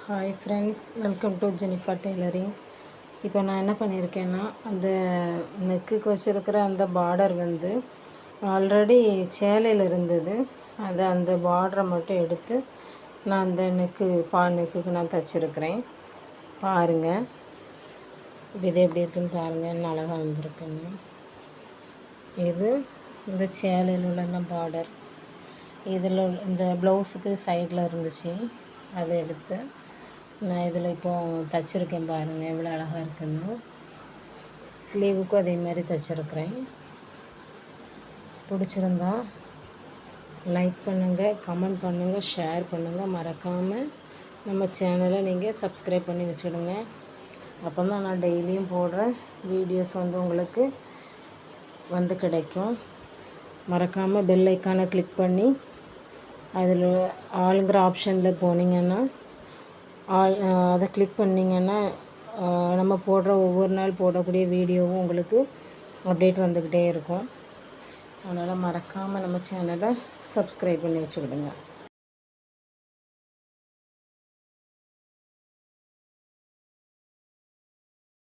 Hi friends, welcome to Jennifer tailoring. இப்போ நான் என்ன பண்ணியிருக்கேன்னா, அந்த நெக்குக்கு வச்சுருக்கிற அந்த பார்டர் வந்து ஆல்ரெடி சேலையில் இருந்தது. அந்த பார்டரை மட்டும் எடுத்து நான் அந்த நெக்குக்கு நான் தைச்சிருக்கிறேன். பாருங்கள், இது எப்படி இருக்குன்னு பாருங்கள், என்ன அழகாக வந்திருக்குன்னு. இது இந்த சேலையில் உள்ள பார்டர், இதில் இந்த ப்ளவுஸுக்கு சைடில் இருந்துச்சு, அதை எடுத்து நான் இதில் இப்போது தைச்சிருக்கேன். பாருங்கள் எவ்வளோ அழகாக இருக்குன்னு. ஸ்லீவுக்கும் அதே மாதிரி தைச்சிருக்கிறேன். பிடிச்சிருந்தா லைக் பண்ணுங்கள், கமெண்ட் பண்ணுங்கள், ஷேர் பண்ணுங்கள். மறக்காமல் நம்ம சேனலை நீங்கள் சப்ஸ்கிரைப் பண்ணி வச்சுடுங்க. அப்போ தான் நான் டெய்லியும் போடுற வீடியோஸ் வந்து உங்களுக்கு வந்து கிடைக்கும். மறக்காமல் பெல் ஐக்கானை கிளிக் பண்ணி அதில் ஆளுங்கிற ஆப்ஷனில் போனீங்கன்னா அதை கிளிக் பண்ணிங்கன்னா நம்ம போடுற ஒவ்வொரு நாள் போடக்கூடிய வீடியோவும் உங்களுக்கு அப்டேட் வந்துக்கிட்டே இருக்கும். அதனால் மறக்காமல் நம்ம சேனலை சப்ஸ்கிரைப் பண்ணி வச்சுக்கிடுங்க.